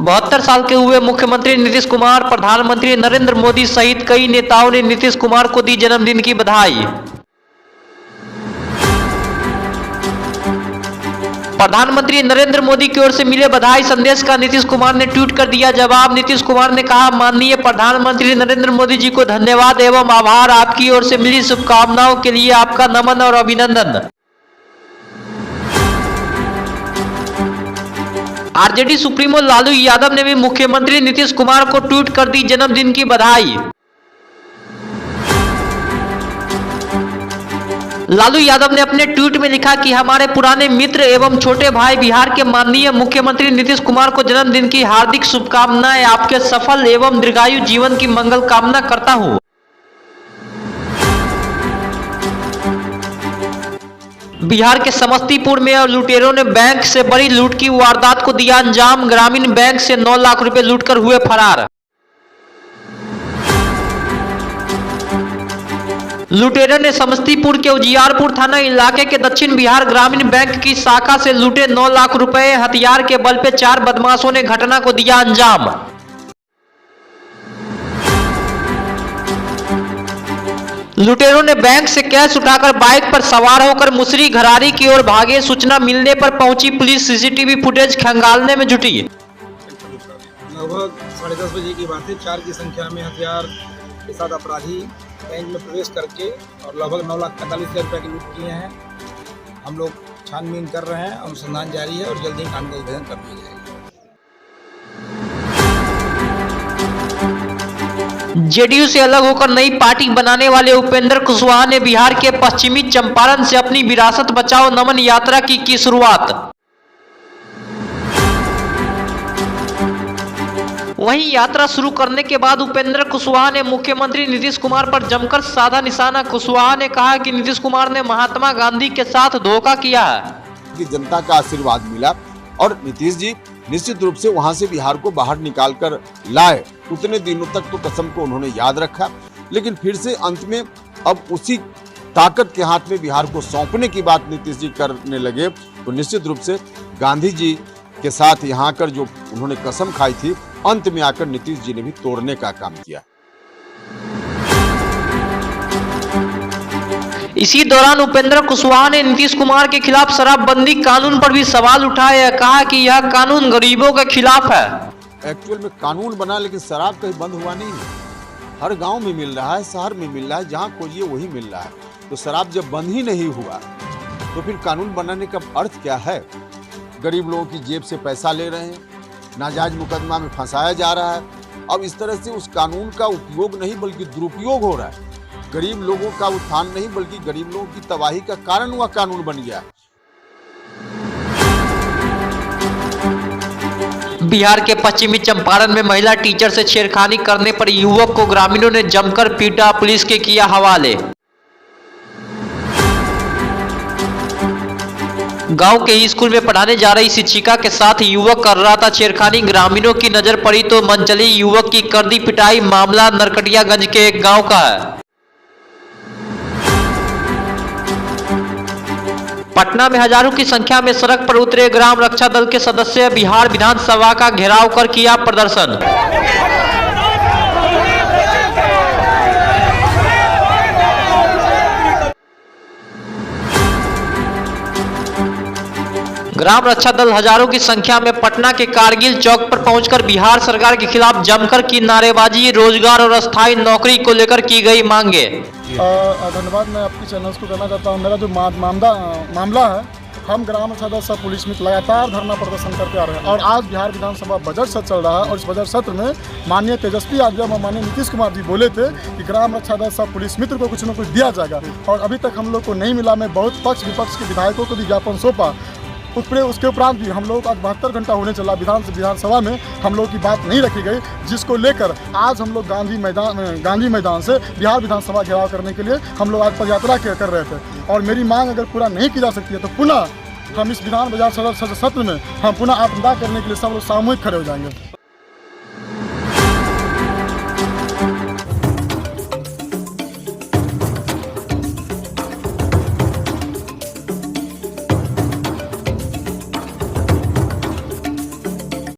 72 साल के हुए मुख्यमंत्री नीतीश कुमार, प्रधानमंत्री नरेंद्र मोदी सहित कई नेताओं ने नीतीश कुमार को दी जन्मदिन की बधाई। प्रधानमंत्री नरेंद्र मोदी की ओर से मिले बधाई संदेश का नीतीश कुमार ने ट्वीट कर दिया जवाब। नीतीश कुमार ने कहा, माननीय प्रधानमंत्री नरेंद्र मोदी जी को धन्यवाद एवं आभार। आपकी ओर से मिली शुभकामनाओं के लिए आपका नमन और अभिनंदन। आरजेडी सुप्रीमो लालू यादव ने भी मुख्यमंत्री नीतीश कुमार को ट्वीट कर दी जन्मदिन की बधाई। लालू यादव ने अपने ट्वीट में लिखा कि हमारे पुराने मित्र एवं छोटे भाई बिहार के माननीय मुख्यमंत्री नीतीश कुमार को जन्मदिन की हार्दिक शुभकामनाएं। आपके सफल एवं दीर्घायु जीवन की मंगल कामना करता हूं। बिहार के समस्तीपुर में लुटेरों ने बैंक से बड़ी लूट की वारदात को दिया अंजाम। ग्रामीण बैंक से 9 लाख रुपए लूटकर हुए फरार। लुटेरों ने समस्तीपुर के उजियारपुर थाना इलाके के दक्षिण बिहार ग्रामीण बैंक की शाखा से लूटे 9 लाख रुपए। हथियार के बल पे 4 बदमाशों ने घटना को दिया अंजाम। लुटेरों ने बैंक से कैश उठाकर बाइक पर सवार होकर मुसरी घरारी की ओर भागे। सूचना मिलने पर पहुंची पुलिस सीसीटीवी फुटेज खंगालने में जुटी। लगभग 10:30 बजे की बात है। 4 की संख्या में हथियार के साथ अपराधी बैंक में प्रवेश करके और लगभग 9,45,000 रुपये की लूट किए हैं। हम लोग छानबीन कर रहे हैं, अनुसंधान जारी है और जल्दी ही कानूनी उद्भेदन कर दिया जाएगा। जेडीयू से अलग होकर नई पार्टी बनाने वाले उपेंद्र कुशवाहा ने बिहार के पश्चिमी चंपारण से अपनी विरासत बचाओ नमन यात्रा की शुरुआत। वहीं यात्रा शुरू करने के बाद उपेंद्र कुशवाहा ने मुख्यमंत्री नीतीश कुमार पर जमकर साधा निशाना। कुशवाहा ने कहा कि नीतीश कुमार ने महात्मा गांधी के साथ धोखा किया है। कि जनता का आशीर्वाद मिला और नीतीश जी निश्चित रूप से वहां से बिहार को बाहर निकालकर लाए। उतने दिनों तक तो कसम को उन्होंने याद रखा, लेकिन फिर से अंत में अब उसी ताकत के हाथ में बिहार को सौंपने की बात नीतीश जी करने लगे। तो निश्चित रूप से गांधी जी के साथ यहाँ कर जो उन्होंने कसम खाई थी, अंत में आकर नीतीश जी ने भी तोड़ने का काम किया। इसी दौरान उपेंद्र कुशवाहा ने नीतीश कुमार के खिलाफ शराबबंदी कानून पर भी सवाल उठाए। कहा कि यह कानून गरीबों के खिलाफ है। एक्चुअल में कानून बना, लेकिन शराब कहीं बंद हुआ नहीं है। हर गांव में मिल रहा है, शहर में मिल रहा है, जहां खोजिए वही मिल रहा है। तो शराब जब बंद ही नहीं हुआ तो फिर कानून बनाने का अर्थ क्या है? गरीब लोगों की जेब से पैसा ले रहे हैं, नाजायज मुकदमा में फंसाया जा रहा है। अब इस तरह से उस कानून का उपयोग नहीं बल्कि दुरुपयोग हो रहा है। गरीब लोगों का उत्थान नहीं बल्कि गरीब लोगों की तबाही का कारण वह कानून बन गया। बिहार के पश्चिमी चंपारण में महिला टीचर से छेड़खानी करने पर युवक को ग्रामीणों ने जमकर पीटा, पुलिस के किया हवाले। गांव के ही स्कूल में पढ़ाने जा रही शिक्षिका के साथ युवक कर रहा था छेड़खानी। ग्रामीणों की नजर पड़ी तो मनचली युवक की कर दी पिटाई। मामला नरकटियागंज के एक गांव का है। पटना में हजारों की संख्या में सड़क पर उतरे ग्राम रक्षा दल के सदस्य। बिहार विधानसभा का घेराव कर किया प्रदर्शन। ग्राम रक्षा दल हजारों की संख्या में पटना के कारगिल चौक पर पहुंचकर बिहार सरकार के खिलाफ जमकर की नारेबाजी। रोजगार और अस्थायी नौकरी को लेकर की गई मांगे। धन्यवाद मैं आपकी चैनल्स को कहना चाहता हूं। मेरा जो मामला है, हम ग्राम रक्षा दल सब पुलिस मित्र लगातार धरना प्रदर्शन करते आ रहे हैं और आज बिहार विधानसभा बजट सत्र चल रहा है और इस बजट सत्र में माननीय तेजस्वी यादव और माननीय नीतीश कुमार जी बोले थे कि ग्राम रक्षा दल सब पुलिस मित्र को कुछ न कुछ दिया जाएगा और अभी तक हम लोग को नहीं मिला। मैं बहुत पक्ष विपक्ष के विधायकों को भी ज्ञापन सौंपा। उसके उपरांत भी हम लोगों का 72 घंटा होने चला। विधानसभा में हम लोग की बात नहीं रखी गई, जिसको लेकर आज हम लोग गांधी मैदान से बिहार विधानसभा घेराव करने के लिए हम लोग आज पदयात्रा कर रहे थे। और मेरी मांग अगर पूरा नहीं की जा सकती है तो पुनः हम इस विधान सत्र में हम पुनः आपदा करने के लिए सब लोग सामूहिक खड़े हो जाएंगे।